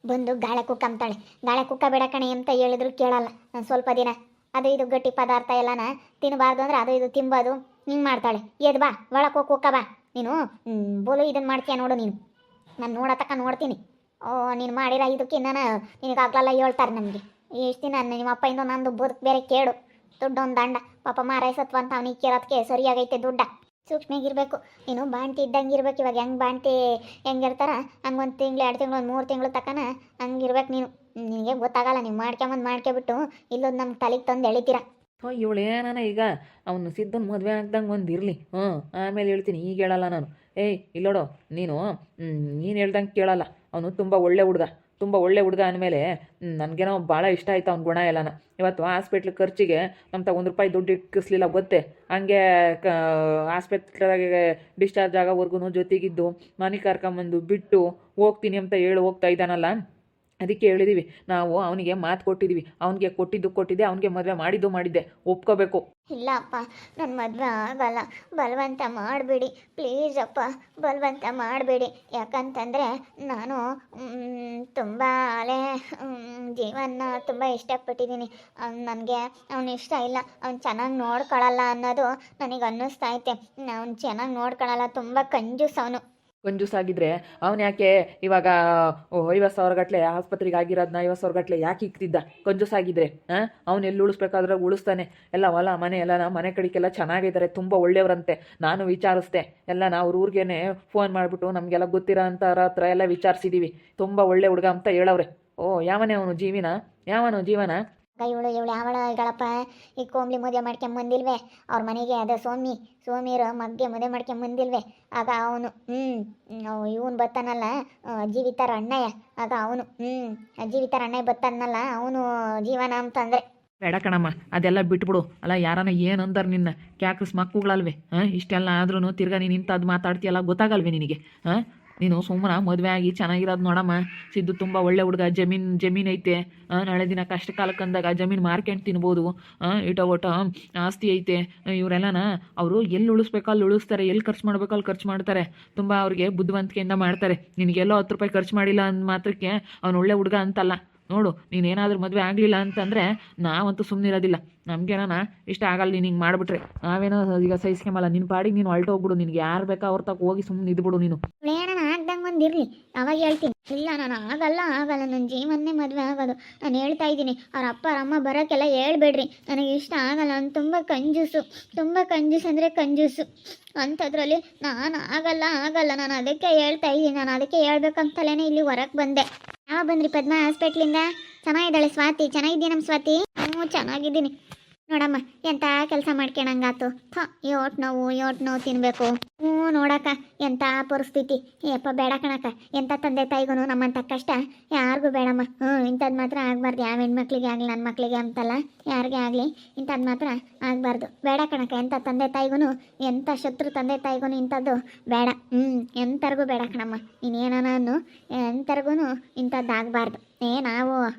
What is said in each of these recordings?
ಬಂದು ಗಾಳೆ ಕುಕ್ಕಂತಾಳೆ. ಗಾಳೆ ಕುಕ್ಕ ಬೇಡ ಕಣೆ ಅಂತ ಹೇಳಿದ್ರು ಕೇಳಲ್ಲ. ನಾನು ಸ್ವಲ್ಪ ದಿನ ಅದು ಇದು ಗಟ್ಟಿ ಪದಾರ್ಥ ಎಲ್ಲನ ತಿನ್ನಬಾರ್ದು ಅಂದ್ರೆ ಅದು ಇದು ತಿಂಬೋದು ಹಿಂಗೆ ಮಾಡ್ತಾಳೆ. ಎದ್ ಬಾ ಒಳಕ್ಕೆ ಹೋಗಿ ಕುಕ್ಕ ಬಾ ನೀನು. ಬೋಲು ಇದನ್ನು ಮಾಡ್ತೀಯ ನೋಡು ನೀನು. ನಾನು ನೋಡತಕ್ಕ ನೋಡ್ತೀನಿ. ಓ ನೀನು ಮಾಡಿರ ಇದಕ್ಕೆ ನಾನು ನಿನಗಾಗ್ಲಲ್ಲ ಹೇಳ್ತಾರೆ ನಮಗೆ. ಎಷ್ಟು ದಿನ ನಿಮ್ಮ ಅಪ್ಪಯಿಂದ ನಂದು ಬದುಕು ಬೇರೆ ಕೇಳು. ದುಡ್ಡು ಒಂದು ದಂಡ ಪಾಪ ಮಾರಾಯ ಸತ್ವ ಅಂತ ಅವನಿಗೆ ಕೇಳೋದಕ್ಕೆ ಸರಿಯಾಗೈತೆ ದುಡ್ಡ. ಸೂಕ್ಷ್ಮಿಗಿರ್ಬೇಕು ನೀನು. ಬಾಣ್ತಿ ಇದ್ದಂಗೆ ಇರ್ಬೇಕು. ಇವಾಗ ಹೆಂಗೆ ಬಾಣ್ತಿ ಹೆಂಗಿರ್ತಾರ ಹಂಗೆ ಒಂದು ತಿಂಗಳು 2 ತಿಂಗಳು 1 3 ತಿಂಗಳು ತಕ್ಕನ ಹಂಗಿರ್ಬೇಕು ನೀನು. ನಿನಗೆ ಗೊತ್ತಾಗಲ್ಲ. ನೀವು ಮಾಡ್ಕೊಂಬಿಟ್ಟು ಇಲ್ಲೊಂದು ನಮ್ಮ ತಲೆಗೆ ತಂದು ಎಳಿತೀರ. ಹೋ ಇವಳು ಏನಾನ ಈಗ ಅವನು ಸಿದ್ದನ ಮದುವೆ ಆಗ್ದಂಗೆ ಒಂದು ಇರಲಿ, ಆಮೇಲೆ ಹೇಳ್ತೀನಿ. ಈಗ ಹೇಳಲ್ಲ ನಾನು. ಏಯ್ ಇಲ್ಲೋಡು ನೀನು, ನೀನು ಹೇಳ್ದಂಗೆ ಕೇಳಲ್ಲ. ಅವನು ತುಂಬ ಒಳ್ಳೆ ಹುಡುಗ ಅಂದಮೇಲೆ ನನಗೇನೋ ಭಾಳ ಇಷ್ಟ ಆಯ್ತು ಅವ್ನ ಗುಣ ಎಲ್ಲನ. ಇವತ್ತು ಹಾಸ್ಪಿಟ್ಲ್ ಖರ್ಚಿಗೆ ನಮ್ಮ ₹1 ದುಡ್ಡು ಇಕ್ಕಿಸ್ಲಿಲ್ಲ ಗೊತ್ತೇ. ಹಂಗೆ ಆಸ್ಪತ್ರೆಗೆ ಡಿಸ್ಚಾರ್ಜ್ ಆಗೋವರೆಗೂ ಜೊತೆಗಿದ್ದು ಮನೆ ಕರ್ಕೊಂಬಂದು ಬಿಟ್ಟು ಹೋಗ್ತೀನಿ ಅಂತ ಹೇಳಿ ಹೋಗ್ತಾ ಇದ್ದಾನಲ್ಲ. ಅದಕ್ಕೆ ಹೇಳಿದ್ದೀವಿ ನಾವು, ಅವನಿಗೆ ಮಾತು ಕೊಟ್ಟಿದ್ದೀವಿ. ಅವನಿಗೆ ಕೊಟ್ಟಿದ್ದೆ, ಅವನಿಗೆ ಮದುವೆ ಮಾಡಿದ್ದೆ. ಒಪ್ಕೋಬೇಕು. ಇಲ್ಲ ಅಪ್ಪ, ನನ್ನ ಮದುವೆ ಆಗಲ್ಲ. ಬಲವಂತ ಮಾಡಬೇಡಿ ಪ್ಲೀಸ್ ಅಪ್ಪ, ಬಲವಂತ ಮಾಡಬೇಡಿ. ಯಾಕಂತಂದರೆ ನಾನು ತುಂಬ ಹಳೆ ಜೀವನ ತುಂಬ ಇಷ್ಟಪಟ್ಟಿದ್ದೀನಿ. ನನಗೆ ಅವ್ನು ಇಷ್ಟ ಇಲ್ಲ. ಅವ್ನು ಚೆನ್ನಾಗಿ ನೋಡ್ಕೊಳ್ಳಲ್ಲ ಅನ್ನೋದು ನನಗೆ ಅನ್ನಿಸ್ತೈತೆ. ಅವ್ನು ಚೆನ್ನಾಗಿ ನೋಡ್ಕೊಳ್ಳಲ್ಲ, ತುಂಬ ಕಂಜೂಸ್ ಅವನು. ಕಂಜೂಸಾಗಿದ್ದರೆ ಅವನು ಯಾಕೆ ಇವಾಗ 50,000 ಗಟ್ಟಲೆ ಆಸ್ಪತ್ರೆಗೆ ಆಗಿರೋದನ್ನ 50,000 ಗಟ್ಟಲೆ ಯಾಕೆ ಇಕ್ತಿದ್ದ? ಕಂಜೂಸಾಗಿದ್ದರೆ ಅವ್ನು ಎಲ್ಲಿ ಉಳಿಸ್ಬೇಕಾದ್ರೆ ಉಳಿಸ್ತಾನೆ. ಎಲ್ಲ ಹೊಲ ಮನೆ ಎಲ್ಲ ಮನೆ ಕಡೆಗೆಲ್ಲ ಚೆನ್ನಾಗಿದ್ದಾರೆ, ತುಂಬ ಒಳ್ಳೆಯವರಂತೆ. ನಾನು ವಿಚಾರಿಸ್ದೆ ಎಲ್ಲ. ನಾವು ಊರಿಗೇನೆ ಫೋನ್ ಮಾಡಿಬಿಟ್ಟು ನಮಗೆಲ್ಲ ಗೊತ್ತಿರೋ ಅಂಥವ್ರ ಹತ್ರ ಎಲ್ಲ ವಿಚಾರಿಸಿದ್ದೀವಿ. ತುಂಬ ಒಳ್ಳೆ ಹುಡುಗ ಅಂತ ಹೇಳವ್ರೆ. ಯಾವನೇ ಅವನು ಜೀವನ ಇವಳು ಯಾವಳ ಇಗಳಪ್ಪ. ಈ ಕೋಮ್ಲಿ ಮದುವೆ ಮಾಡ್ಕೊಂಬಂದಿಲ್ವೇ ಅವ್ರ ಮನೆಗೆ? ಅದ ಸೋಮಿರ ಮಗ್ಗೆ ಮದುವೆ ಮಾಡ್ಕೊಂಬಂದಿಲ್ವೇ? ಆಗ ಅವನು ಇವನು ಬತ್ತಾನಲ್ಲ ಜೀವಿತಾರ ಅಣ್ಣಯ್ಯ. ಆಗ ಅವನು ಜೀವಿತಾರ ಅಣ್ಣಯ್ಯ ಬತ್ತಾನಲ್ಲ ಅವನು ಜೀವನ ಅಂತಂದರೆ. ಬೇಡ ಕಣಮ್ಮ, ಅದೆಲ್ಲ ಬಿಟ್ಬಿಡು. ಅಲ್ಲ ಯಾರನ್ನ ಏನಂತಾರೆ ನಿನ್ನ? ಕ್ಯಾಕ್ರಸ್ ಮಕ್ಕಳುಗಳಲ್ವೇ? ಇಷ್ಟೆಲ್ಲ ಆದ್ರೂ ತಿರ್ಗಾ ನೀನು ಇಂಥದ್ದು ಮಾತಾಡ್ತೀಯಲ್ಲ, ಗೊತ್ತಾಗಲ್ವೇ ನಿನಗೆ? ನೀನು ಸುಮ್ಮನೆ ಮದುವೆ ಆಗಿ ಚೆನ್ನಾಗಿರೋದು ನೋಡಮ್ಮ. ಸಿದ್ದು ತುಂಬ ಒಳ್ಳೆ ಹುಡುಗ. ಜಮೀನು ಐತೆ. ನಾಳೆ ದಿನ ಕಷ್ಟ ಕಾಲಕ್ಕೆ ಅಂದಾಗ ಜಮೀನು ಮಾರ್ಕೊಂಡು ತಿನ್ಬೋದು. ಒಟ ಆಸ್ತಿ ಐತೆ. ಇವರೆಲ್ಲನ ಅವರು ಎಲ್ಲಿ ಉಳಿಸ್ಬೇಕೋ ಅಲ್ಲಿ ಉಳಿಸ್ತಾರೆ, ಎಲ್ಲಿ ಖರ್ಚು ಮಾಡಬೇಕೋ ಅಲ್ಲಿ ಖರ್ಚು ಮಾಡ್ತಾರೆ. ತುಂಬ ಅವ್ರಿಗೆ ಬುದ್ಧಿವಂತಿಕೆಯಿಂದ ಮಾಡ್ತಾರೆ. ನಿನಗೆಲ್ಲೋ ₹10 ಖರ್ಚು ಮಾಡಿಲ್ಲ ಅಂದ ಮಾತ್ರಕ್ಕೆ ಅವ್ನು ಒಳ್ಳೆ ಹುಡುಗ ಅಂತಲ್ಲ. ನೋಡು, ನೀನೇನಾದರೂ ಮದುವೆ ಆಗಲಿಲ್ಲ ಅಂತಂದರೆ ನಾವಂತೂ ಸುಮ್ಮನಿರೋದಿಲ್ಲ. ನಮಗೇನ ಇಷ್ಟ ಆಗಲ್ಲ ನೀನು ಹಿಂಗೆ ಮಾಡಿಬಿಟ್ರೆ. ನಾವೇನೋ ಈಗ ಸಹಿಸ್ಕೊಂಬಲ್ಲ. ನಿನ್ನ ಪಾಡಿಗೆ ನೀನು ಹೊರಟೋಗ್ಬಿಡು. ನಿನಗೆ ಯಾರು ಬೇಕಾ ಅವ್ರ ತಕ್ಕ ಹೋಗಿ ಸುಮ್ಮನೆ ಇದ್ಬಿಡು ನೀನು. ನಾನು ಆಗ್ದಂಗೆ ಒಂದಿರಲಿ ಅವಾಗ ಹೇಳ್ತೀನಿ. ಇಲ್ಲ ನಾನು ಆಗಲ್ಲ. ನನ್ನ ಜೀವನ್ನೇ ಮದುವೆ ಆಗೋದು. ನಾನು ಹೇಳ್ತಾ ಇದ್ದೀನಿ. ಅವ್ರ ಅಪ್ಪ ಅವ್ರ ಅಮ್ಮ ಬರೋಕ್ಕೆಲ್ಲ ಹೇಳ್ಬೇಡ್ರಿ. ನನಗೆ ಇಷ್ಟ ಆಗಲ್ಲ. ನಾನು ತುಂಬ ಕಂಜೂಸು ಅಂದರೆ ಕಂಜೂಸು. ಅಂಥದ್ರಲ್ಲಿ ನಾನು ಆಗಲ್ಲ. ನಾನು ಅದಕ್ಕೆ ಹೇಳ್ತಾ ಇದ್ದೀನಿ. ನಾನು ಅದಕ್ಕೆ ಹೇಳ್ಬೇಕಂತಲೇ ಇಲ್ಲಿ ಹೊರಗೆ ಬಂದೆ. ಯಾವ ಬಂದ್ರಿ ಪದ್ಮ ಹಾಸ್ಪಿಟ್ಲಿಂದ? ಚೆನ್ನಾಗಿದ್ದಾಳೆ ಸ್ವಾತಿ. ಚೆನ್ನಾಗಿದ್ದೀಯ ನಮ್ಮ ಸ್ವಾತಿ? ಚೆನ್ನಾಗಿದ್ದೀನಿ ನೋಡಮ್ಮ. ಎಂಥ ಕೆಲಸ ಮಾಡ್ಕೊಳಂಗಾತು. ಯೋಟ್ ನೋವು ತಿನ್ನಬೇಕು. ನೋಡಕ್ಕ ಎಂಥ ಪರಿಸ್ಥಿತಿ. ಯಪ್ಪ ಬೇಡ ಕಣಕ್ಕ. ಎಂಥ ತಂದೆ ತಾಯಿಗೂ ನಮ್ಮಂಥ ಕಷ್ಟ ಯಾರಿಗೂ ಬೇಡಮ್ಮ. ಇಂಥದ್ದು ಮಾತ್ರ ಆಗಬಾರ್ದು. ಯಾವ ಹೆಣ್ಮಕ್ಳಿಗೆ ಆಗಲಿ ನನ್ನ ಮಕ್ಕಳಿಗೆ ಅಂತಲ್ಲ, ಯಾರಿಗೇ ಆಗಲಿ ಇಂಥದ್ದು ಮಾತ್ರ ಆಗಬಾರ್ದು. ಬೇಡ ಕಣಕ್ಕ. ಎಂಥ ತಂದೆ ತಾಯಿಗೂ, ಎಂಥ ಶತ್ರು ತಂದೆ ತಾಯಿಗೂ ಇಂಥದ್ದು ಬೇಡ. ಎಂಥರಿಗೂ ಬೇಡ ಕಣಮ್ಮ. ನೀನೇನೂ ಎಂಥರಿಗೂ ಇಂಥದ್ದು ಆಗಬಾರ್ದು. ನಾವು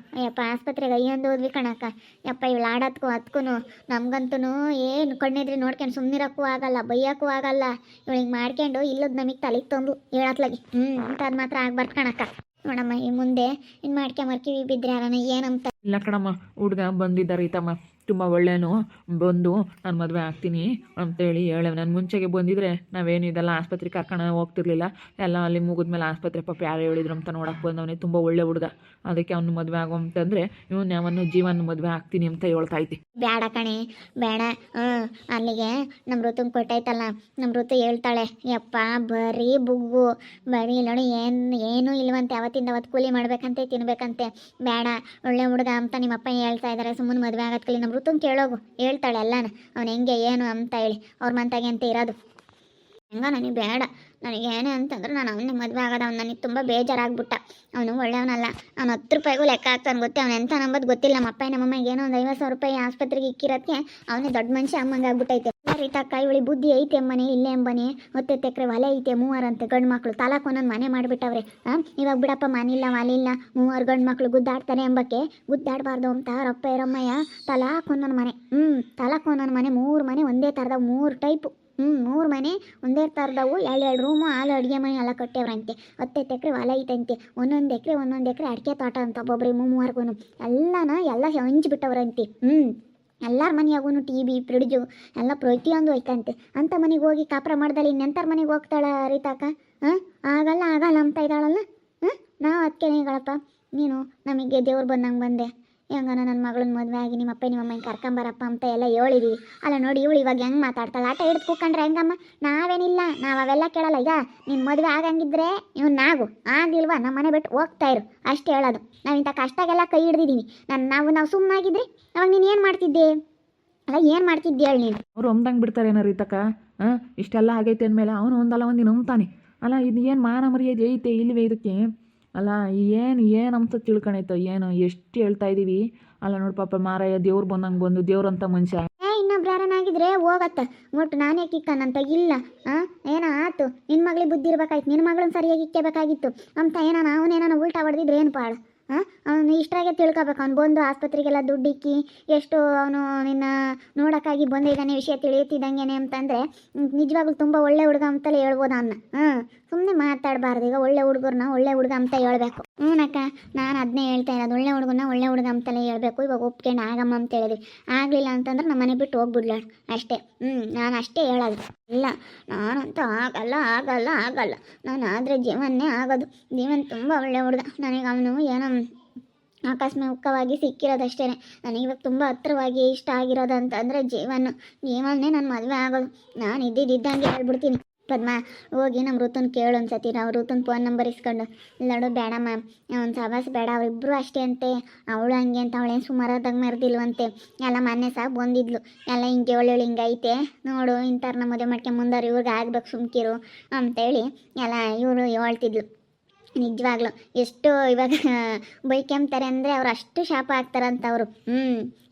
ಯಪ್ಪ ಆಸ್ಪತ್ರೆಗೆ ಅಯ್ಯಂದು ಹೋದ್ವಿ ಕಣಕ್ಕ. ಯಪ್ಪ ಇವಳು ಆಡೋದಕ್ಕೂ ಅದಕ್ಕೂ ನಮಗಂತೂ ಏನು ಕಣ್ಣಿದ್ರೆ ನೋಡ್ಕೊಂಡು ಸುಮ್ಮನಿರೋಕ್ಕೂ ಆಗಲ್ಲ, ಬೈಯೋಕ್ಕೂ ಆಗಲ್ಲ. ಇವಳಿಗೆ ಮಾಡ್ಕೊಂಡು ಇಲ್ಲದ ನಮಗೆ ತಲೆಗೆ ತಂದು ಹೇಳತ್ಲಾಗಿ. ಇಂಥದ್ದು ಮಾತ್ರ ಆಗ್ಬಾರ್ದು ಕಣಕ್ಕ. ನೋಡಮ್ಮ, ಈ ಮುಂದೆ ಇನ್ನು ಮಾಡ್ಕೊಂಬರ್ಕಿವಿ ಬಿದ್ದರೆ ಆಗೋಣ ಏನಂತ. ಇಲ್ಲ ಕಣಮ್ಮ, ಹುಡುಗ ಬಂದಿದ್ದಾರೆ ಈತಮ್ಮ. ತುಂಬ ಒಳ್ಳೆಯನು. ಬಂದು ನಾನು ಮದುವೆ ಆಗ್ತೀನಿ ಅಂತೇಳಿ ಹೇಳ. ನಾನು ಮುಂಚೆಗೆ ಬಂದಿದ್ರೆ ನಾವೇನು ಇದೆಲ್ಲ ಆಸ್ಪತ್ರೆಗೆ ಕರ್ಕೊಂಡು ಹೋಗ್ತಿರ್ಲಿಲ್ಲ. ಎಲ್ಲ ಅಲ್ಲಿ ಮುಗಿದ್ಮೇಲೆ ಆಸ್ಪತ್ರೆ ಪಾಪ ಯಾರು ಹೇಳಿದ್ರು ಅಂತ ನೋಡಕ್ಕೆ ಬಂದವನೇ. ತುಂಬ ಒಳ್ಳೆ ಹುಡುಗ. ಅದಕ್ಕೆ ಅವನು ಮದುವೆ ಆಗೋ ಅಂತಂದರೆ ಇವನು ಯಾವನು ಜೀವನ ಮದುವೆ ಆಗ್ತೀನಿ ಅಂತ ಹೇಳ್ತಾ ಇದ್ದೆ. ಬೇಡ ಕಣೆ ಬೇಡ. ಅಲ್ಲಿಗೆ ನಮ್ಮ ಋತುಂಗೆ ಕೊಟ್ಟೈತಲ್ಲ, ನಮ್ಮ ಋತು ಹೇಳ್ತಾಳೆ ಯಪ್ಪ ಬರೀ ಬುಗ್ಗು ಬರೀ ನೋಡಿ ಏನೂ ಇಲ್ವಂತೆ. ಅವತ್ತಿಂದ ಅವತ್ತು ಕೂಲಿ ಮಾಡ್ಬೇಕಂತೆ ತಿನ್ಬೇಕಂತೆ. ಬೇಡ ಒಳ್ಳೆ ಹುಡುಗ ಅಂತ ನಿಮ್ಮಪ್ಪ ಹೇಳ್ತಾ ಇದ್ದಾರೆ. ಸುಮ್ಮನೆ ಮದುವೆ ಆಗೋದ್ಕಲ್ಲಿ ನಮ್ಮ ಋತುಂಗೆ ಕೇಳೋಗು. ಹೇಳ್ತಾಳೆ ಎಲ್ಲನ ಅವ್ನು ಹೆಂಗೆ ಏನು ಅಂತ ಹೇಳಿ. ಅವ್ರ ಮಂತಾಗೆ ಅಂತ ಇರೋದು ಹೆಂಗ. ನನಗೆ ಬೇಡ. ನನಗೆ ಏನೇ ಅಂತಂದ್ರೆ ನಾನು ಅವನೇ ಮದುವೆ ಆಗೋದು. ಅವ್ನು ನನಗೆ ತುಂಬ ಬೇಜಾರಾಗ್ಬಿಟ್ಟ. ಅವನು ಒಳ್ಳೆಯವನಲ್ಲ. ಅವ್ನು ₹10 ಲೆಕ್ಕ ಆಗ್ತಾನೆ ಗೊತ್ತೇ. ಅವ್ನು ಎಂಥ ನಂಬೋದು ಗೊತ್ತಿಲ್ಲ. ನಮ್ಮಪ್ಪ ನಮ್ಮಮ್ಮಗೆ ಏನೋ ಒಂದು ₹50,000 ಆಸ್ಪತ್ರೆಗೆ ಇಕ್ಕಿರೋದಕ್ಕೆ ಅವನೇ ದೊಡ್ಡ ಮನುಷ್ಯ ಅಮ್ಮಂಗೆ ಆಗ್ಬಿಟ್ಟೈತೆ. ರೀತಕ್ಕ ಇವಳಿ ಬುದ್ಧಿ ಐತೆ ಎಂಬನಿ ಇಲ್ಲೇ ಎಂಬನಿ. 10 ಎಕರೆ ಹೊಲ ಐತೆ. 3 ಅಂತೆ ಗಂಡು ಮಕ್ಕಳು. ತಾಲೂಕು ಒಂದೊಂದು ಮನೆ ಮಾಡಿಬಿಟ್ಟವ್ರೆ. ಇವಾಗ ಬಿಡಪ್ಪ ಮನಿಲ್ಲ ವಾಲಿಲ್ಲ. 3 ಗಂಡು ಮಕ್ಕಳು ಗುದ್ದಾಡ್ತಾರೆ ಎಂಬಕ್ಕೆ ಗುದ್ದಾಡಬಾರ್ದು ಅಂತ ರಪ್ಪ ಇರಮ್ಮಯ್ಯ ತಾಲೂಕು ಒಂದೊಂದು ಮನೆ. ತಾಲೂಕು ಒಂದೊಂದು ಮನೆ 3 ಮನೆ ಒಂದೇ ಥರದ 3 ಟೈಪು. ಮೂರು ಮನೆ ಒಂದೇ ಥರದವು ಎರಡು ರೂಮು ಹಾಲು ಅಡುಗೆ ಮನೆ ಎಲ್ಲ ಕಟ್ಟೇವ್ರಂತೆ 10 ಎಕರೆ ಹೊಲ ಐತಂತೆ ಒಂದೊಂದು ಎಕರೆ ಅಡಿಕೆ ತೋಟ ಅಂತ ಒಬ್ಬೊಬ್ರಿಗೆ ಮೂವರ್ಗು ಎಲ್ಲ ಹಂಚ್ಬಿಟ್ಟವ್ರಂತೆ ಎಲ್ಲರ ಮನೆಯಾಗೂ TV ಫ್ರಿಡ್ಜು ಎಲ್ಲ ಪ್ರತಿಯೊಂದು ಐತಂತೆ ಅಂಥ ಮನೆಗೆ ಹೋಗಿ ಕಾಪ್ರ ಮಾಡ್ದಲ್ಲಿ ಇನ್ನೆಂಥರ ಮನೆಗೆ ಹೋಗ್ತಾಳ ರೀತಾಕ ಆಗಲ್ಲ ಅಂತ ಇದ್ದಾಳಲ್ಲ ನಾವು ಅದಕ್ಕೆ ಹೇಳಪ್ಪ ನೀನು ನಮಗೆ ದೇವ್ರು ಬಂದಂಗೆ ಬಂದೆ ಹೆಂಗನ ನನ್ನ ಮಗಳನ್ನ ಮದುವೆ ಆಗಿ ನಿಮ್ಮಪ್ಪ ನಿಮ್ಮಮ್ಮನ ಕರ್ಕೊಂಬರಪ್ಪ ಅಂತ ಎಲ್ಲ ಹೇಳಿದೀವಿ ಅಲ್ಲ ನೋಡಿ ಇವಳು ಇವಾಗ ಹೆಂಗೆ ಮಾತಾಡ್ತಾಳೆ ಆಟ ಹಿಡಿದು ಕೂಕೊಂಡ್ರೆ ಹೆಂಗಮ್ಮ ನಾವೇನಿಲ್ಲ ನಾವು ಅವೆಲ್ಲ ಕೇಳಲ್ಲ ಈಗ ನಿನ್ನ ಮದುವೆ ಆಗಂಗಿದ್ರೆ ಇವ್ನು ಆಗಿಲ್ವಾ ನಮ್ಮ ಮನೆ ಬಿಟ್ಟು ಹೋಗ್ತಾ ಇರು ಅಷ್ಟೇ ಹೇಳೋದು ನಾವು ಇಂಥ ಕಷ್ಟಾಗೆಲ್ಲ ಕೈ ಹಿಡ್ದಿದ್ದೀವಿ ನಾವು ಸುಮ್ಮನಾಗಿದ್ರಿ ಅವಾಗ ನೀನು ಏನು ಮಾಡ್ತಿದ್ದೆ ಅಲ್ಲ ಏನು ಮಾಡ್ತಿದ್ದೆ ಹೇಳಿ ನೀನು ಅವ್ರು ಒಮ್ದಂಗೆ ಬಿಡ್ತಾರೇನೋ ರೀತಕ್ಕ ಇಷ್ಟೆಲ್ಲ ಆಗೈತೆ ಅಂದಮೇಲೆ ಅವನು ಒಂದಲ್ಲ ಒಂದು ನಂಬ್ತಾನೆ ಅಲ್ಲ ಇದು ಏನು ಮಾನ ಮರ್ಯಾದೆ ಐತೆ ಇಲ್ವೇ ಇದಕ್ಕೆ ಅಲ್ಲ ಏನು ಅಂತ ತಿಳ್ಕೊಳೈತೋ ಏನು ಎಷ್ಟು ಹೇಳ್ತಾ ಇದ್ದೀವಿ ಅಲ್ಲ ನೋಡಿ ಪಾಪ ಮಾರಾಯ ದೇವ್ರು ಬಂದಂಗೆ ಬಂದು ದೇವ್ರಂತ ಮನುಷ್ಯ ಇನ್ನೊಬ್ರು ಯಾರನ್ನಾಗಿದ್ರೆ ಹೋಗತ್ತ ಒಟ್ಟು ನಾನೇ ಕಿಕ್ಕನಂತ ಇಲ್ಲ ಏನೋ ಆತು ನಿನ್ನ ಮಗಳಿಗೆ ಬುದ್ಧಿ ಇರ್ಬೇಕಾಯ್ತು ನಿನ್ನ ಮಗಳನ್ನ ಸರಿಯಾಗಿ ಇಕ್ಕಬೇಕಾಗಿತ್ತು ಅಂತ ಅವನೇನ ಉಲ್ಟಾ ಹೊಡೆದಿದ್ರೆ ಏನು ಪಾಡು ಅವನು ಇಷ್ಟ್ರಾಗೆ ತಿಳ್ಕೊಬೇಕು ಅವ್ನು ಬಂದು ಆಸ್ಪತ್ರೆಗೆಲ್ಲ ದುಡ್ಡಿಕ್ಕಿ ಎಷ್ಟು ಅವನು ನಿನ್ನ ನೋಡೋಕ್ಕಾಗಿ ಬಂದಿದ್ದಾನೆ ವಿಷಯ ತಿಳಿಯುತ್ತಿದ್ದಂಗೆನೆ ಅಂತಂದರೆ ನಿಜವಾಗ್ಲೂ ತುಂಬ ಒಳ್ಳೆ ಹುಡುಗ ಅಂತಲೇ ಹೇಳ್ಬೋದು ಅವನ್ನ ಸುಮ್ಮನೆ ಮಾತಾಡಬಾರ್ದು ಈಗ ಒಳ್ಳೆ ಹುಡುಗರನ್ನ ಒಳ್ಳೆ ಹುಡುಗ ಅಂತ ಹೇಳ್ಬೇಕು ಅಕ್ಕ ನಾನು ಅದನ್ನೇ ಹೇಳ್ತಾ ಇರೋದು ಒಳ್ಳೆ ಹುಡುಗನ ಒಳ್ಳೆ ಹುಡುಗ ಅಂತಲೇ ಹೇಳ್ಬೇಕು ಇವಾಗ ಒಪ್ಕೊಂಡು ಆಗಮ್ಮ ಅಂತ ಹೇಳಿದ್ವಿ ಆಗಲಿಲ್ಲ ಅಂತಂದ್ರೆ ನಮ್ಮ ಮನೆ ಬಿಟ್ಟು ಹೋಗ್ಬಿಡ್ಲ ಅಷ್ಟೇ ನಾನು ಅಷ್ಟೇ ಹೇಳೋದು ಇಲ್ಲ ನಾನಂತೂ ಆಗಲ್ಲ ನಾನು ಆದರೆ ಜೀವನ್ನೇ ಆಗೋದು ಜೀವನ್ ತುಂಬ ಒಳ್ಳೆ ಹುಡುಗ ನನಗೆ ಅವನು ಏನೋ ಆಕಸ್ಮಿಕವಾಗಿ ಸಿಕ್ಕಿರೋದಷ್ಟೇ ನನಗಿವಾಗ ತುಂಬ ಹತ್ರವಾಗಿ ಇಷ್ಟ ಆಗಿರೋದು ಅಂತಂದರೆ ಜೀವನ್ನೇ ನನ್ನ ಮದುವೆ ಆಗೋದು ನಾನು ಇದ್ದಂಗೆ ಹೇಳ್ಬಿಡ್ತೀನಿ ಪದ್ಮ ಹೋಗಿ ನಮ್ಮ ಋತುನ್ ಕೇಳು ಅನ್ಸತಿ ನಾವು ಋತುನ್ ಫೋನ್ ನಂಬರ್ ಇಸ್ಕೊಂಡು ಇಲ್ಲಡು ಬೇಡಮ್ಮ ಅವ್ನು ಸವಾಸ ಬೇಡ ಅವರಿಬ್ಬರು ಅಷ್ಟೇ ಅಂತೆ ಅವಳು ಹಂಗೆ ಅಂತ ಅವಳೇನು ಸುಮಾರಾದಾಗ ಮರ್ದಿಲ್ವಂತೆ ಎಲ್ಲ ಮೊನ್ನೆ ಸಹ ಬಂದಿದ್ಲು ಎಲ್ಲ ಹಿಂಗೆ ಒಳ್ಳೆ ಹಿಂಗೈತೆ ನೋಡು ಇಂಥವ್ರನ್ನ ಮದುವೆ ಮಾಡ್ಕೊಂಡು ಮುಂದವ್ರು ಇವ್ರಿಗೆ ಆಗ್ಬೇಕು ಸುಮ್ಕಿರು ಅಂತೇಳಿ ಎಲ್ಲ ಇವರು ಹೇಳ್ತಿದ್ಲು ನಿಜವಾಗ್ಲು ಎಷ್ಟು ಇವಾಗ ಬೈಕೆಂಬ್ತಾರೆ ಅಂದರೆ ಅವ್ರು ಅಷ್ಟು ಶಾಪ ಆಗ್ತಾರಂತ ಅವರು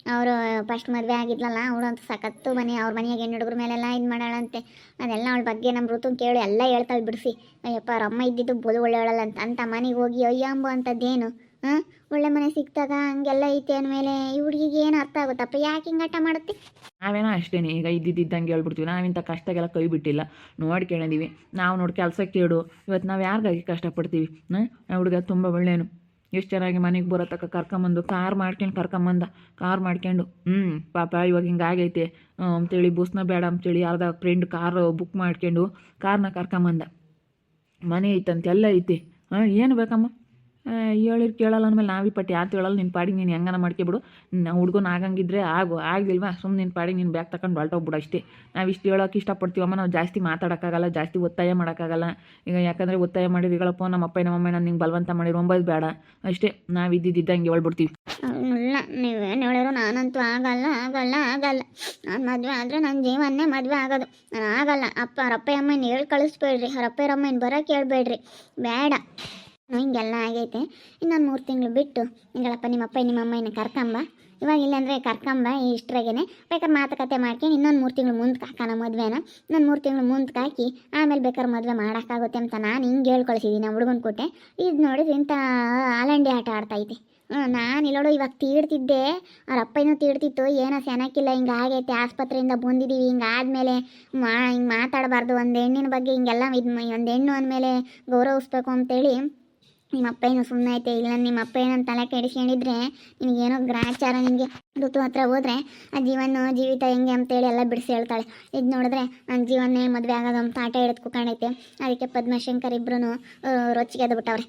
ಅವರು ಫಸ್ಟ್ ಮದುವೆ ಆಗಿದ್ಲಲ್ಲ ಅವಳಂತೂ ಸಖತ್ತು ಮನೆ ಅವ್ರ ಮನೆಯಾಗ ಹೆಣ್ಣು ಹುಡುಗ್ರ ಮೇಲೆಲ್ಲ ಇದು ಮಾಡಾಳಂತೆ ಅದೆಲ್ಲ ಅವಳ ಬಗ್ಗೆ ನಮ್ಮ ಋತು ಕೇಳಿ ಎಲ್ಲ ಹೇಳ್ತಾಳೆ ಬಿಡಿಸಿ ಅಯ್ಯಪ್ಪ ಅವ್ರ ಅಮ್ಮ ಇದ್ದಿದ್ದು ಬೋಲು ಒಳ್ಳೆ ಹೇಳಲ್ಲ ಅಂತ ಮನೆಗೆ ಹೋಗಿ ಅಯ್ಯಂಬ ಅಂಥದ್ದೇನು ಒಳ್ಳೆ ಮನೆ ಸಿಕ್ತಾಗ ಹಂಗೆಲ್ಲ ಐತೆ ಅಂದಮೇಲೆ ಈ ಹುಡುಗಿಗೆ ಏನು ಅರ್ಥ ಆಗುತ್ತಪ್ಪ ಯಾಕೆ ಹಿಂಗೆ ಆಟ ಮಾಡುತ್ತೆ ನಾವೇನೋ ಅಷ್ಟೇ ಈಗ ಇದ್ದಿದ್ದಂಗೆ ಹೇಳ್ಬಿಡ್ತೀವಿ ನಾವಿಂಥ ಕಷ್ಟಗೆಲ್ಲ ಕೈ ಬಿಟ್ಟಿಲ್ಲ ನೋಡ್ಕೊಂಡಿದ್ದೀವಿ ನಾವು ನೋಡಿ ಕೆಲಸ ಕೇಳು ಇವತ್ತು ನಾವು ಯಾರಿಗಾಗಿ ಕಷ್ಟಪಡ್ತೀವಿ ಹುಡುಗ ತುಂಬ ಒಳ್ಳೆಯನು ಎಷ್ಟು ಚೆನ್ನಾಗಿ ಮನೆಗೆ ಬರೋ ತಕ್ಕ ಕರ್ಕೊಂಬಂದು ಕಾರ್ ಮಾಡ್ಕೊಂಡು ಪಾಪ ಇವಾಗ ಹಿಂಗಾಗೈತೆ ಅಂತೇಳಿ ಬಸ್ನ ಬೇಡ ಅಂತೇಳಿ ಯಾರ್ದ ಫ್ರೆಂಡ್ ಕಾರ್ ಬುಕ್ ಮಾಡ್ಕೊಂಡು ಕಾರ್ನ ಕರ್ಕೊಂಬಂದ ಮನೆ ಐತಂತೆ ಎಲ್ಲ ಐತೆ ಏನು ಬೇಕಮ್ಮ ಹೇಳಿರ್ ಕೇಳಲ್ಲ ಅಂದಮೇಲೆ ನಾವೀ ಪಟ್ಟು ಯಾರು ಹೇಳಲ್ಲ ನಿನ್ನ ಪಾಡಿಗೆ ನೀನು ಹೆಂಗನ ಮಾಡ್ಕೊಬಿಡು ಹುಡುಗನ ಆಗಂಗಿದ್ರೆ ಆಗಲಿಲ್ವಾ ಸುಮ್ಮನೆ ನಿನ್ನ ಪಾಡಿಗೆ ನೀನು ಬ್ಯಾಗ್ ತಗೊಂಡು ಹೊರಟೋಗ್ಬಿಡು ಅಷ್ಟೇ ನಾವು ಇಷ್ಟು ಹೇಳೋಕೆ ಇಷ್ಟಪಡ್ತೀವಮ್ಮ ನಾವು ಜಾಸ್ತಿ ಮಾತಾಡೋಕ್ಕಾಗಲ್ಲ ಜಾಸ್ತಿ ಒತ್ತಾಯ ಮಾಡೋಕ್ಕಾಗಲ್ಲ ಈಗ ಯಾಕಂದರೆ ಒತ್ತಾಯ ಮಾಡಿದ್ಗಳಪ್ಪ ನಮ್ಮ ಅಪ್ಪ ನಮ್ಮ ಅಮ್ಮ ನಿಂಗೆ ಬಲವಂತ ಮಾಡಿ ಒಂಬದು ಬೇಡ ಅಷ್ಟೇ ನಾವು ಇದ್ದಿದ್ದಂಗೆ ಹೇಳ್ಬಿಡ್ತೀವಿ ಇಲ್ಲ ನೀವೇನು ಹೇಳಿದ್ರು ನಾನಂತೂ ಆಗಲ್ಲ ನಾನು ಮದುವೆ ಆದರೆ ನನ್ನ ಜೀವನ್ನೇ ಮದುವೆ ಆಗೋದು ನಾನು ಆಗಲ್ಲ ಅವ್ರಪ್ಪ ಅಮ್ಮನ ಹೇಳಿ ಕಳಿಸ್ಬೇಡ್ರಿ ಅವ್ರಪ್ಪ ಅಮ್ಮನ ಬರೋಕೆ ಹೇಳ್ಬೇಡ್ರಿ ಬೇಡ ಹಿಂಗೆಲ್ಲ ಆಗೈತೆ ಇನ್ನೊಂದು 3 ತಿಂಗಳು ಬಿಟ್ಟು ಹಿಂಗಳಪ್ಪ ನಿಮ್ಮಪ್ಪ ನಿಮ್ಮಮ್ಮನ ಕರ್ಕೊಂಬ ಇವಾಗ ಇಲ್ಲಾಂದರೆ ಕರ್ಕೊಂಬ ಇಷ್ಟ್ರಾಗೇ ಬೇಕಾದ್ರೆ ಮಾತುಕತೆ ಮಾಡ್ಕೊಂಡು ಇನ್ನೊಂದು 3 ತಿಂಗಳು ಮುಂದಕ್ಕೆ ಹಾಕೋಣ ಮದುವೆನ ಇನ್ನೊಂದು 3 ತಿಂಗಳು ಮುಂದಕ್ಕೆ ಹಾಕಿ ಆಮೇಲೆ ಬೇಕಾದ್ರೆ ಮದುವೆ ಮಾಡೋಕ್ಕಾಗುತ್ತೆ ಅಂತ ನಾನು ಹಿಂಗೆ ಹೇಳ್ಕೊಳ್ಸಿದ್ದೀನಿ ನಮ್ಮ ಹುಡುಗನ ಕೊಟ್ಟೆ ಇದು ನೋಡಿದ್ರೆ ಇಂಥ ಅಲಂಡಿ ಆಟ ಆಡ್ತೈತೆ ನಾನು ಇಲ್ಲೋಡು ಇವಾಗ ತೀಡ್ತಿದ್ದೆ ಅವ್ರ ಅಪ್ಪನೂ ತೀಡ್ತಿತ್ತು ಏನೋ ಸೆನಕ್ಕಿಲ್ಲ ಹಿಂಗೆ ಆಗೈತೆ ಆಸ್ಪತ್ರೆಯಿಂದ ಬಂದಿದ್ದೀವಿ ಹಿಂಗೆ ಆದಮೇಲೆ ಹಿಂಗೆ ಮಾತಾಡಬಾರ್ದು ಒಂದು ಹೆಣ್ಣಿನ ಬಗ್ಗೆ ಹಿಂಗೆಲ್ಲ ಒಂದು ಹೆಣ್ಣು ಅಂದಮೇಲೆ ಗೌರವಿಸ್ಬೇಕು ಅಂತೇಳಿ ನಿಮ್ಮಪ್ಪ ಏನು ಸುಮ್ಮನೆ ಐತೆ ಇಲ್ಲ ನಿಮ್ಮಪ್ಪ ಏನಂತ ತಲೆ ಕೆಡಿಸ್ಕೊಂಡಿದ್ರೆ ನಿನಗೇನೋ ಗ್ರಾಚಾರ ನಿನಗೆ ಋತು ಹತ್ರ ಹೋದ್ರೆ ಆ ಜೀವಿತ ಹೆಂಗೆ ಅಂತೇಳಿ ಎಲ್ಲ ಬಿಡಿಸಿ ಹೇಳ್ತಾಳೆ ಇದು ನೋಡಿದ್ರೆ ನನ್ನ ಜೀವನೇ ಮದುವೆ ಆಗೋದು ಅಂತ ಆಟ ಹಿಡಿದು ಕುತ್ಕೊಂಡೈತೆ ಅದಕ್ಕೆ ಪದ್ಮಶಂಕರ್ ಇಬ್ಬರೂ ರೊಚ್ಚಿಗೆ ಎದ್ದು ಬಿಟ್ಟವ್ರೆ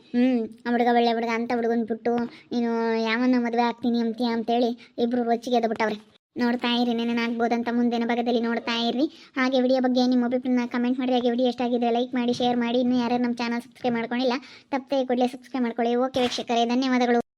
ಆ ಹುಡುಗ ಒಳ್ಳೆ ಹುಡುಗ ಅಂತ ಹುಡುಗನ ಬಿಟ್ಟು ನೀನು ಯಾವನ್ನ ಮದುವೆ ಆಗ್ತೀನಿ ಅಂತೀಯ ಅಂತೇಳಿ ಇಬ್ಬರು ರೊಚ್ಚಿಗೆ ಎದ್ದು ಬಿಟ್ಟವ್ರೆ ನೋಡ್ತಾ ಇರಿ ನೆನೇನಾಗ್ಬೋದಂತ ಮುಂದಿನ ಭಾಗದಲ್ಲಿ ನೋಡ್ತಾ ಇರ್ರಿ ಹಾಗೆ ವಿಡಿಯೋ ಬಗ್ಗೆ ನಿಮ್ಮ ಒಬ್ಬರನ್ನ ಕಮೆಂಟ್ ಮಾಡಿ ಹಾಗೆ ವಿಡಿಯೋ ಎಷ್ಟಾಗಿದೆ ಲೈಕ್ ಮಾಡಿ ಶೇರ್ ಮಾಡಿ ಇನ್ನೂ ಯಾರು ನಮ್ಮ ಚಾನಲ್ ಸಬ್ಸ್ಕ್ರೈಬ್ ಮಾಡ್ಕೊಂಡಿಲ್ಲ ತಪ್ಪದೆ ಕೂಡಲೇ ಸಬ್ಸ್ಕ್ರೈಬ್ ಮಾಡ್ಕೊಳ್ಳಿ ಓಕೆ ವೀಕ್ಷಕರೇ ಧನ್ಯವಾದಗಳು.